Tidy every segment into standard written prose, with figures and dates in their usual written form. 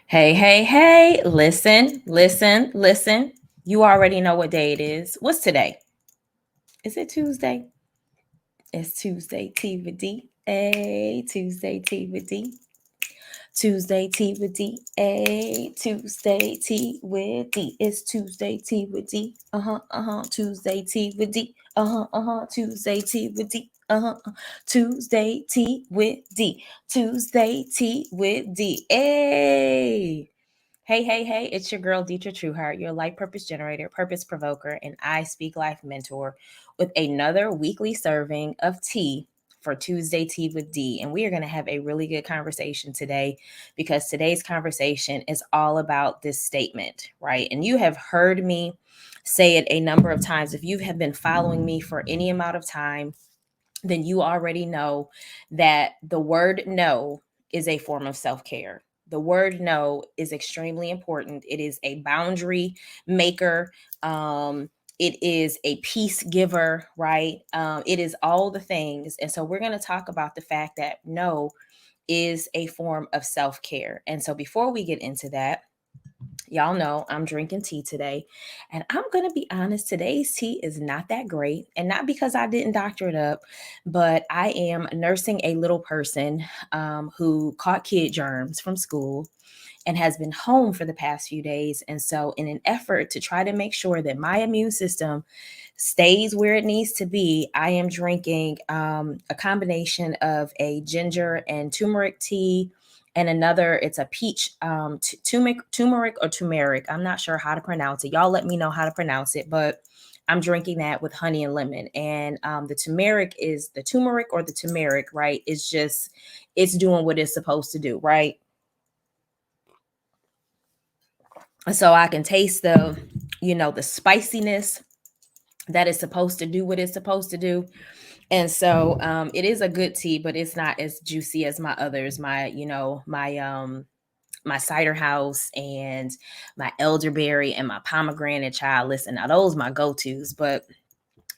Hey, hey, hey, listen, listen, listen. You already know what day it is. What's today? Is it Tuesday? It's Tuesday Tea with D. Hey, Tuesday Tea with D. Tuesday Tea with D. Hey, Tuesday Tea with D. It's Tuesday Tea with D. Tuesday Tea with D. Tuesday Tea with D. Tuesday Tea with D. Tuesday Tea with D. Hey. Hey, hey, hey, it's your girl, Detra Trueheart, your life purpose generator, purpose provoker, and I Speak Life mentor with another weekly serving of tea for Tuesday Tea with D. And we are going to have a really good conversation today because today's conversation is all about this statement, right? And you have heard me say it a number of times. If you have been following me for any amount of time, then you already know that the word no is a form of self care. The word no is extremely important. It is a boundary maker. It is a peace giver, right? It is all the things. And so we're going to talk about the fact that no is a form of self care. And so before we get into that, y'all know I'm drinking tea today. And I'm going to be honest, today's tea is not that great. And not because I didn't doctor it up, but I am nursing a little person who caught kid germs from school and has been home for the past few days. And so, in an effort to try to make sure that my immune system stays where it needs to be, I am drinking a combination of a ginger and turmeric tea and another, it's a peach turmeric or turmeric. I'm not sure how to pronounce it. Y'all let me know how to pronounce it, but I'm drinking that with honey and lemon. And the turmeric is the turmeric or the turmeric, right? It's doing what it's supposed to do, right? So I can taste the spiciness that is supposed to do what it's supposed to do. And so it is a good tea, but it's not as juicy as my others. My cider house and my elderberry and my pomegranate child. Listen, now those my go-tos, but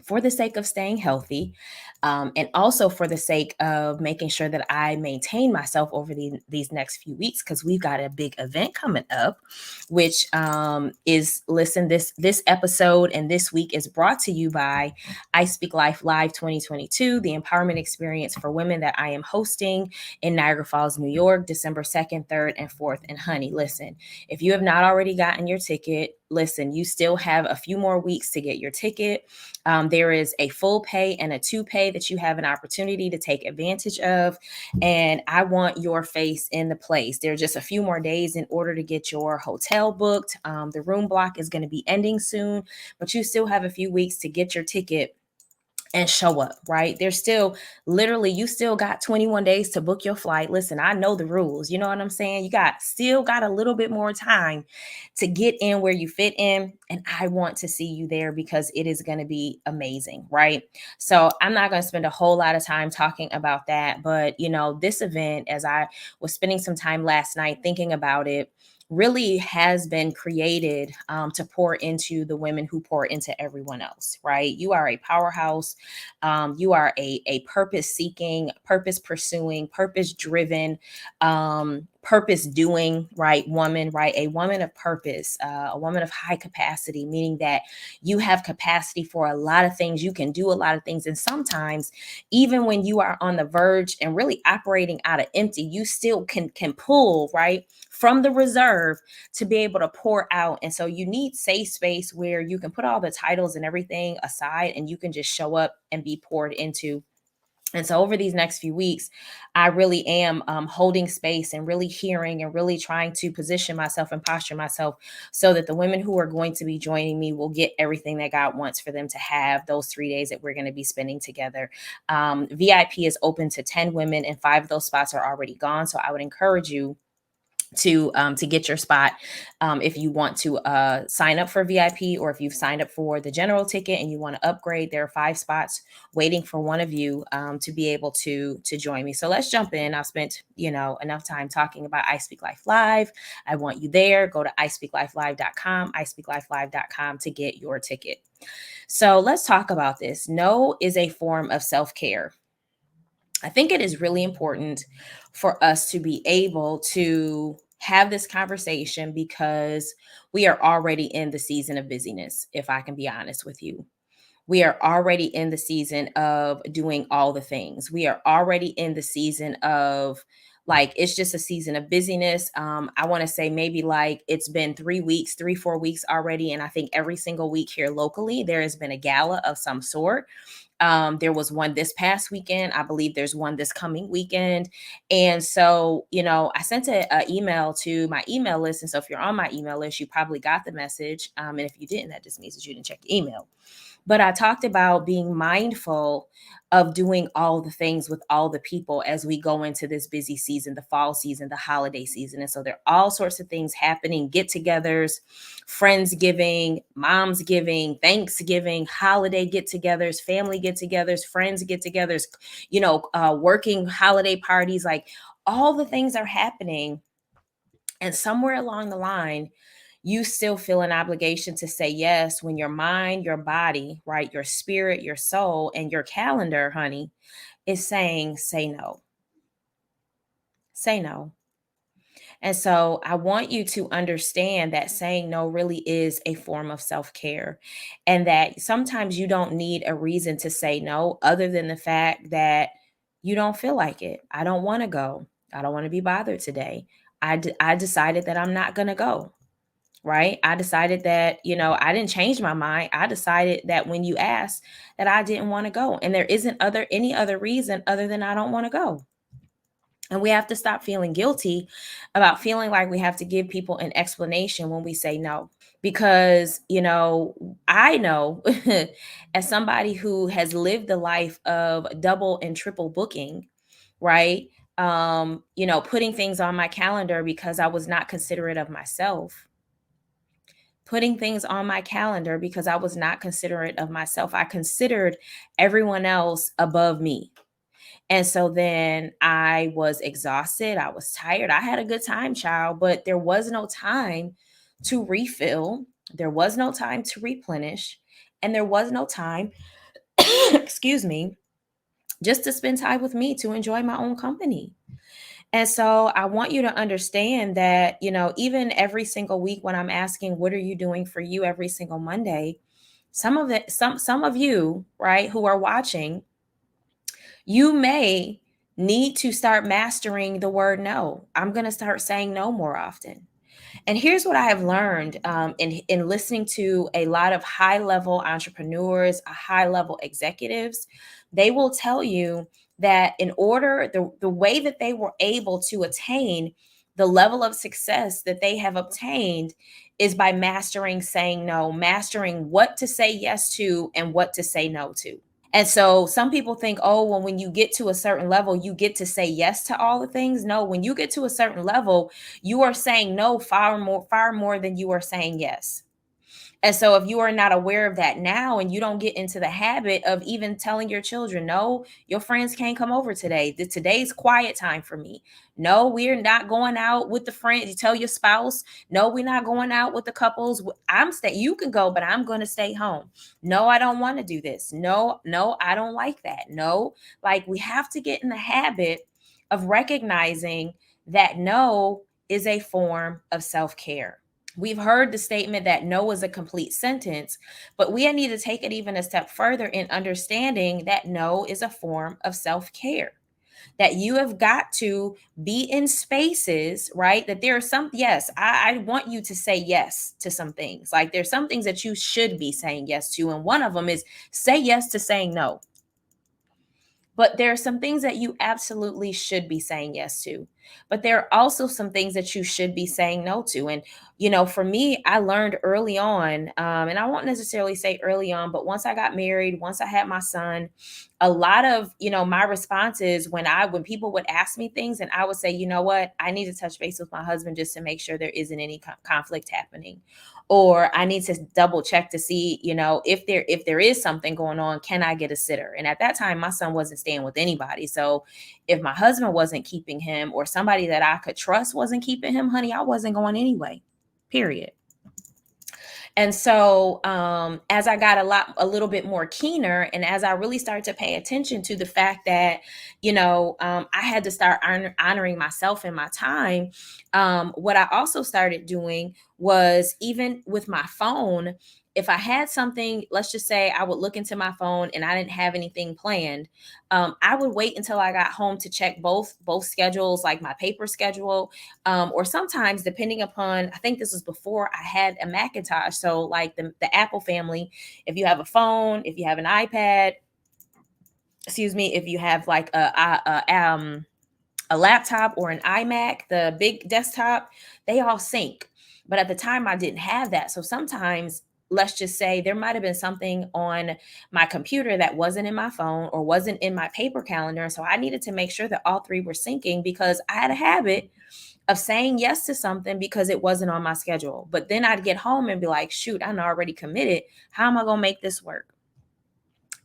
for the sake of staying healthy, and also for the sake of making sure that I maintain myself over these next few weeks, because we've got a big event coming up, which is listen, this episode and this week is brought to you by I Speak Life Live 2022, the empowerment experience for women that I am hosting in Niagara Falls, New York, December 2nd, 3rd, and 4th. And honey, listen, if you have not already gotten your ticket, listen, you still have a few more weeks to get your ticket. There is a full pay and a 2-pay that you have an opportunity to take advantage of. And I want your face in the place. There are just a few more days in order to get your hotel booked. The room block is going to be ending soon, but you still have a few weeks to get your ticket and show up, right? There's still literally, you still got 21 days to book your flight. Listen, I know the rules. You know what I'm saying? Still got a little bit more time to get in where you fit in. And I want to see you there because it is going to be amazing, right? So I'm not going to spend a whole lot of time talking about that. But, this event, as I was spending some time last night thinking about it, really has been created to pour into the women who pour into everyone else, right? You are a powerhouse. You are a purpose seeking, purpose pursuing, purpose driven, purpose doing, right? Woman, right? A woman of purpose, a woman of high capacity, meaning that you have capacity for a lot of things. You can do a lot of things. And sometimes, even when you are on the verge and really operating out of empty, you still can pull, right, from the reserve to be able to pour out. And so you need safe space where you can put all the titles and everything aside and you can just show up and be poured into. And so over these next few weeks, I really am holding space and really hearing and really trying to position myself and posture myself so that the women who are going to be joining me will get everything that God wants for them to have those 3 days that we're going to be spending together. VIP is open to 10 women and 5 of those spots are already gone. So I would encourage you to get your spot if you want to sign up for VIP, or if you've signed up for the general ticket and you want to upgrade. There are 5 spots waiting for one of you to be able to join me. So let's jump in. I've spent enough time talking about I Speak Life Live. I want you there. Go to iSpeaklifelive.com, iSpeaklifelive.com to get your ticket. So let's talk about this. No is a form of self-care. I think it is really important for us to be able to have this conversation because we are already in the season of busyness, if I can be honest with you. We are already in the season of doing all the things. We are already in the season of, like, it's just a season of busyness. I want to say maybe like it's been 3 weeks, 4 weeks already. And I think every single week here locally, there has been a gala of some sort. There was one this past weekend. I believe there's one this coming weekend. And so, I sent a email to my email list. And so if you're on my email list, you probably got the message. And if you didn't, that just means that you didn't check your email. But I talked about being mindful of doing all the things with all the people as we go into this busy season, the fall season, the holiday season. And so there are all sorts of things happening, get-togethers, Friendsgiving, Momsgiving, Thanksgiving, holiday get-togethers, family get-togethers, friends get-togethers, working holiday parties, like all the things are happening. And somewhere along the line, you still feel an obligation to say yes when your mind, your body, right, your spirit, your soul, and your calendar, honey, is saying, say no. Say no. And so I want you to understand that saying no really is a form of self care, and that sometimes you don't need a reason to say no other than the fact that you don't feel like it. I don't want to go. I don't want to be bothered today. I decided that I'm not going to go. Right? I decided that, I didn't change my mind. I decided that when you asked that I didn't want to go. And there isn't any other reason other than I don't want to go. And we have to stop feeling guilty about feeling like we have to give people an explanation when we say no. Because, I know as somebody who has lived the life of double and triple booking, right? Putting things on my calendar because I was not considerate of myself, putting things on my calendar because I was not considerate of myself. I considered everyone else above me. And so then I was exhausted. I was tired. I had a good time, child, but there was no time to refill. There was no time to replenish. And there was no time, excuse me, just to spend time with me, to enjoy my own company. And so I want you to understand that, even every single week when I'm asking, what are you doing for you every single Monday? Some of you, right, who are watching, you may need to start mastering the word no. I'm going to start saying no more often. And here's what I have learned in listening to a lot of high level entrepreneurs, high level executives. They will tell you that in order, the way that they were able to attain the level of success that they have obtained is by mastering saying no, mastering what to say yes to and what to say no to. And so some people think, oh, well, when you get to a certain level, you get to say yes to all the things. No, when you get to a certain level, you are saying no far more than you are saying yes. And so if you are not aware of that now and you don't get into the habit of even telling your children, no, your friends can't come over today. Today's quiet time for me. No, we're not going out with the friends. You tell your spouse, no, we're not going out with the couples. You can go, but I'm going to stay home. No, I don't want to do this. No, I don't like that. No, like we have to get in the habit of recognizing that no is a form of self-care. We've heard the statement that no is a complete sentence, but we need to take it even a step further in understanding that no is a form of self care. That you have got to be in spaces, right? That there are yes, I want you to say yes to some things. Like there's some things that you should be saying yes to. And one of them is say yes to saying no. But there are some things that you absolutely should be saying yes to. But there are also some things that you should be saying no to. And, for me, I learned early on, and I won't necessarily say early on, but once I got married, once I had my son, a lot of, my responses when people would ask me things and I would say, you know what, I need to touch base with my husband just to make sure there isn't any conflict happening. Or I need to double check to see, if there is something going on, can I get a sitter? And at that time, my son wasn't staying with anybody. So if my husband wasn't keeping him or somebody that I could trust wasn't keeping him, honey, I wasn't going anyway, period. And so as I got a little bit more keener, and as I really started to pay attention to the fact that, I had to start honoring myself and my time, what I also started doing was, even with my phone, if I had something, let's just say I would look into my phone and I didn't have anything planned, I would wait until I got home to check both schedules, like my paper schedule, or sometimes, depending upon, I think this was before I had a Macintosh. So, like the Apple family, if you have a phone, if you have an iPad, excuse me, if you have like a laptop or an iMac, the big desktop, they all sync. But at the time, I didn't have that. So sometimes, let's just say there might have been something on my computer that wasn't in my phone or wasn't in my paper calendar. So I needed to make sure that all three were syncing, because I had a habit of saying yes to something because it wasn't on my schedule. But then I'd get home and be like, shoot, I'm already committed. How am I going to make this work?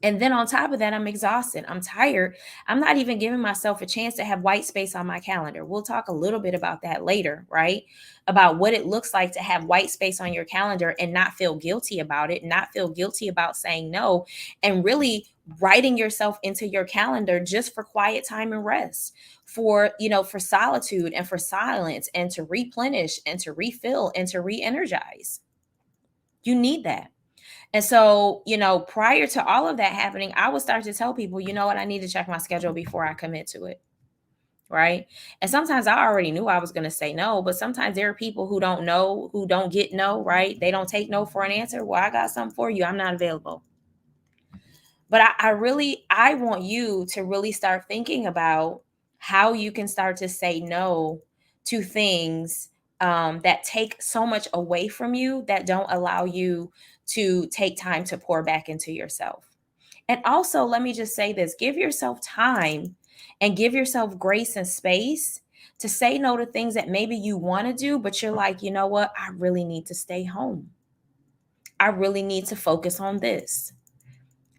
And then on top of that, I'm exhausted. I'm tired. I'm not even giving myself a chance to have white space on my calendar. We'll talk a little bit about that later, right? About what it looks like to have white space on your calendar and not feel guilty about it, not feel guilty about saying no, and really writing yourself into your calendar just for quiet time and rest, for, for solitude and for silence, and to replenish and to refill and to re-energize. You need that. And so, prior to all of that happening, I would start to tell people, you know what, I need to check my schedule before I commit to it. Right. And sometimes I already knew I was going to say no, but sometimes there are people who don't know, who don't get no, right? They don't take no for an answer. Well, I got something for you. I'm not available. But I want you to really start thinking about how you can start to say no to things that take so much away from you, that don't allow you to take time to pour back into yourself. And also, let me just say this: give yourself time and give yourself grace and space to say no to things that maybe you want to do, but you're like, you know what? I really need to stay home. I really need to focus on this.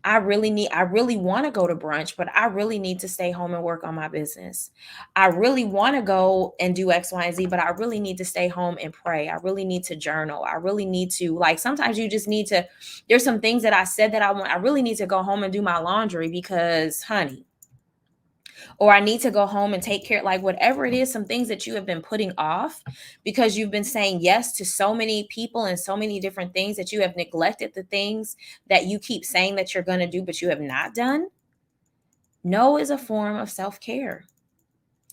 I really want to go to brunch, but I really need to stay home and work on my business. I really want to go and do X, Y, and Z, but I really need to stay home and pray. I really need to journal. I really need to, like, sometimes you just need to, there's some things that I said that I really need to go home and do my laundry because, honey, or I need to go home and take care, like whatever it is, some things that you have been putting off because you've been saying yes to so many people and so many different things, that you have neglected the things that you keep saying that you're going to do, but you have not done. No is a form of self-care.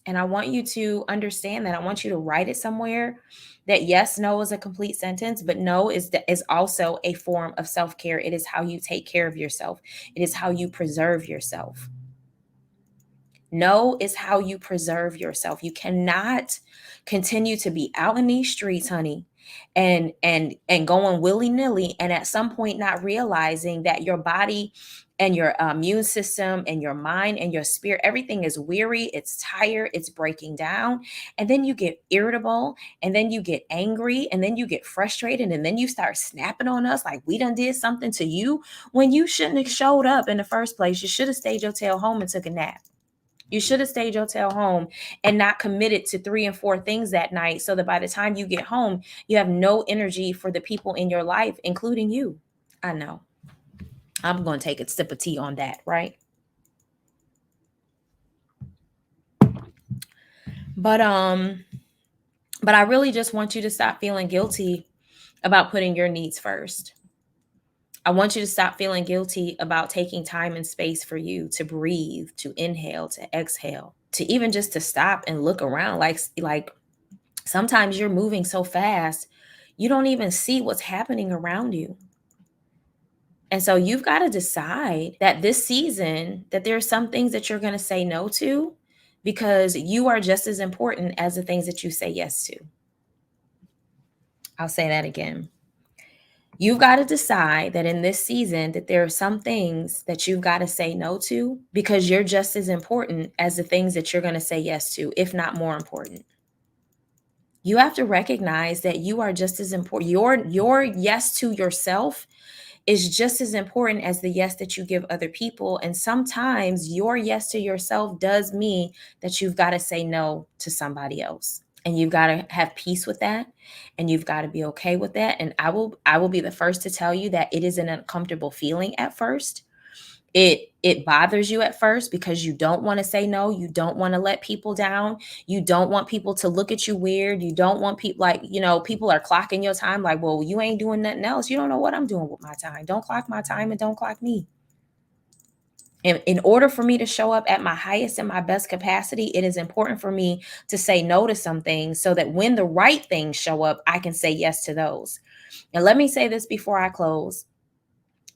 And I want you to understand that. I want you to write it somewhere, that yes, no is a complete sentence, but no is also a form of self-care. It is how you take care of yourself. It is how you preserve yourself. No is how you preserve yourself. You cannot continue to be out in these streets, honey, and going willy-nilly, and at some point not realizing that your body and your immune system and your mind and your spirit, everything is weary, it's tired, it's breaking down. And then you get irritable, and then you get angry, and then you get frustrated, and then you start snapping on us like we done did something to you, when you shouldn't have showed up in the first place. You should have stayed your tail home and took a nap. You should have stayed your tail home and not committed to 3 and 4 things that night, so that by the time you get home, you have no energy for the people in your life, including you. I know. I'm going to take a sip of tea on that, right? But I really just want you to stop feeling guilty about putting your needs first. I want you to stop feeling guilty about taking time and space for you to breathe, to inhale, to exhale, to even just to stop and look around. Like sometimes you're moving so fast, you don't even see what's happening around you. And so you've got to decide that this season, that there are some things that you're going to say no to, because you are just as important as the things that you say yes to. I'll say that again. You've got to decide that in this season, that there are some things that you've got to say no to, because you're just as important as the things that you're going to say yes to, if not more important. You have to recognize that you are just as important. Your yes to yourself is just as important as the yes that you give other people. And sometimes your yes to yourself does mean that you've got to say no to somebody else. And you've got to have peace with that, and you've got to be okay with that. And I will be the first to tell you that it is an uncomfortable feeling at first. It bothers you at first because you don't want to say no, you don't want to let people down, you don't want people to look at you weird, you don't want people, like, people are clocking your time, like, well, you ain't doing nothing else, you don't know what I'm doing with my time, don't clock my time and don't clock me. And in order for me to show up at my highest and my best capacity, it is important for me to say no to some things so that when the right things show up, I can say yes to those. And let me say this before I close.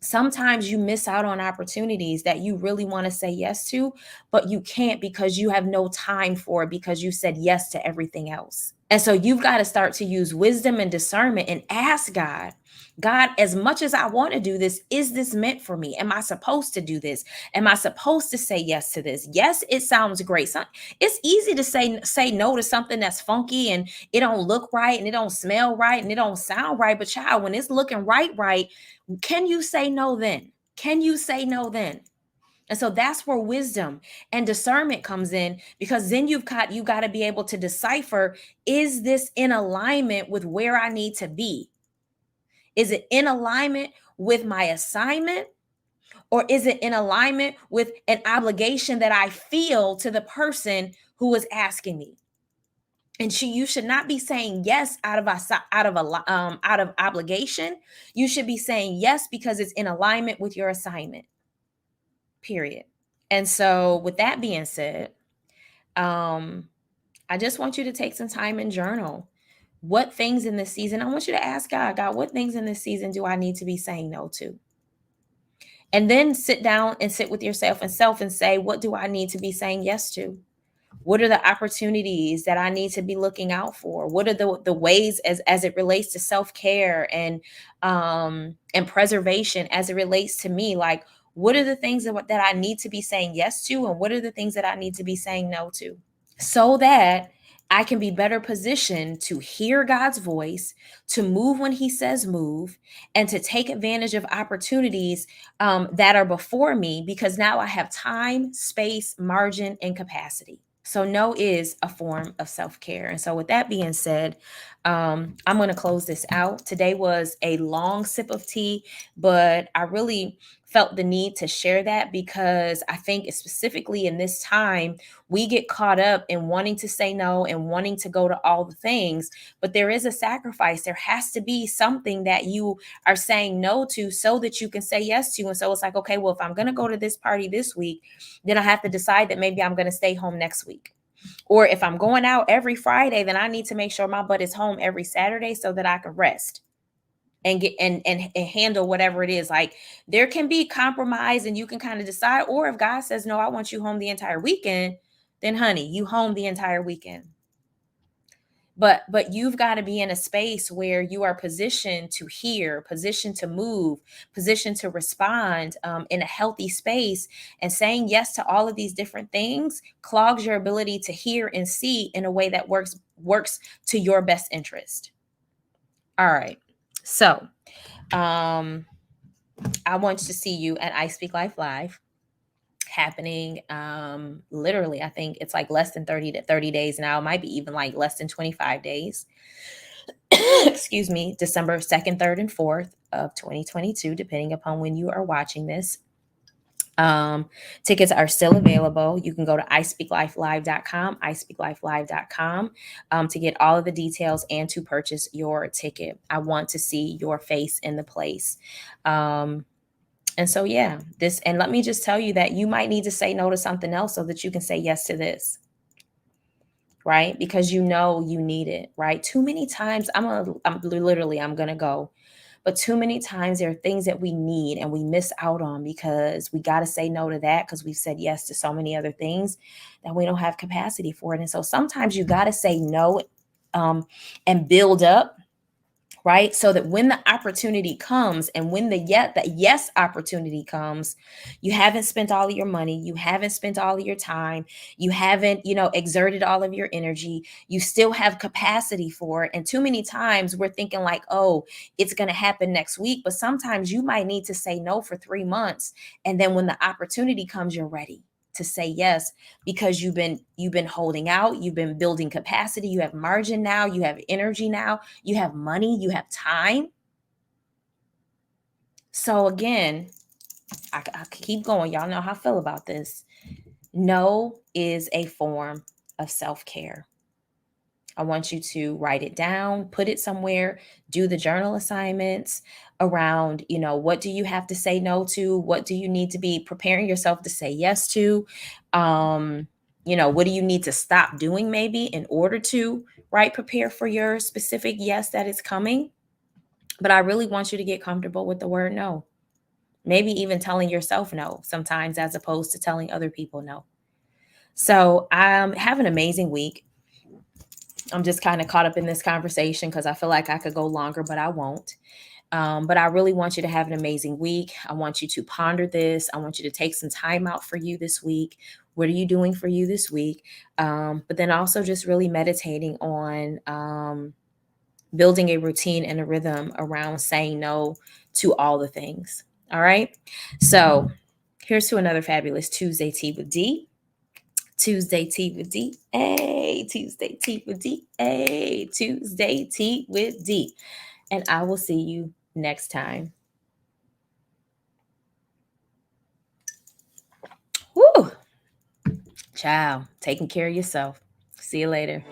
Sometimes you miss out on opportunities that you really want to say yes to, but you can't because you have no time for it because you said yes to everything else. And so you've got to start to use wisdom and discernment and ask God, as much as I want to do this, is this meant for me? Am I supposed to do this? Am I supposed to say yes to this? Yes, it sounds great. It's easy to say no to something that's funky and it don't look right and it don't smell right and it don't sound right. But child, when it's looking right, can you say no then? Can you say no then? And so that's where wisdom and discernment comes in, because then you got to be able to decipher, is this in alignment with where I need to be? Is it in alignment with my assignment? Or is it in alignment with an obligation that I feel to the person who is asking me? And you should not be saying yes out of obligation. You should be saying yes because it's in alignment with your assignment. Period. And so, with that being said, I just want you to take some time and journal. What things in this season, I want you to ask God, what things in this season do I need to be saying no to? And then sit down and sit with yourself and say, what do I need to be saying yes to? What are the opportunities that I need to be looking out for? What are the ways as it relates to self-care and preservation as it relates to me? Like, what are the things that I need to be saying yes to, and what are the things that I need to be saying no to? So that I can be better positioned to hear God's voice, to move when He says move, and to take advantage of opportunities that are before me, because now I have time, space, margin, and capacity. So no is a form of self-care. And so with that being said, I'm going to close this out. Today was a long sip of tea, but I really felt the need to share that because I think specifically in this time, we get caught up in wanting to say no and wanting to go to all the things, but there is a sacrifice. There has to be something that you are saying no to so that you can say yes to. And so it's like, okay, well, if I'm going to go to this party this week, then I have to decide that maybe I'm going to stay home next week. Or if I'm going out every Friday, then I need to make sure my butt is home every Saturday so that I can rest and get and handle whatever it is. Like, there can be compromise and you can kind of decide. Or if God says, no, I want you home the entire weekend, then honey, you home the entire weekend. But you've got to be in a space where you are positioned to hear, positioned to move, positioned to respond in a healthy space. And saying yes to all of these different things clogs your ability to hear and see in a way that works to your best interest. All right. So I want to see you at iSpeaklife Live, happening literally, I think it's like less than 30 days now. It might be even like less than 25 days. Excuse me, December 2nd, 3rd, and 4th of 2022, depending upon when you are watching this. Tickets are still available. You can go to iSpeaklifelive.com, iSpeaklifelive.com, to get all of the details and to purchase your ticket. I want to see your face in the place. And so, yeah, and let me just tell you that you might need to say no to something else so that you can say yes to this. Right? Because you need it, right? Too many times, I'm going to go. But too many times there are things that we need and we miss out on because we got to say no to that because we've said yes to so many other things that we don't have capacity for it. And so sometimes you got to say no and build up, right? So that when the opportunity comes and when the yes opportunity comes, you haven't spent all of your money, you haven't spent all of your time, you haven't, exerted all of your energy, you still have capacity for it. And too many times we're thinking like, oh, it's going to happen next week. But sometimes you might need to say no for 3 months. And then when the opportunity comes, you're ready to say yes, because you've been holding out, you've been building capacity, you have margin now, you have energy now, you have money, you have time. So again, I keep going. Y'all know how I feel about this. No is a form of self-care. I want you to write it down, put it somewhere, do the journal assignments around, what do you have to say no to? What do you need to be preparing yourself to say yes to? What do you need to stop doing maybe in order to, right, prepare for your specific yes that is coming? But I really want you to get comfortable with the word no. Maybe even telling yourself no sometimes as opposed to telling other people no. So have an amazing week. I'm just kind of caught up in this conversation because I feel like I could go longer, but I won't. But I really want you to have an amazing week. I want you to ponder this. I want you to take some time out for you this week. What are you doing for you this week? But then also just really meditating on building a routine and a rhythm around saying no to all the things. All right. So here's to another fabulous Tuesday Tea with D. Tuesday Tea with D. Hey, Tuesday Tea with D. Hey, Tuesday Tea with D. And I will see you next time. Woo! Ciao. Taking care of yourself. See you later.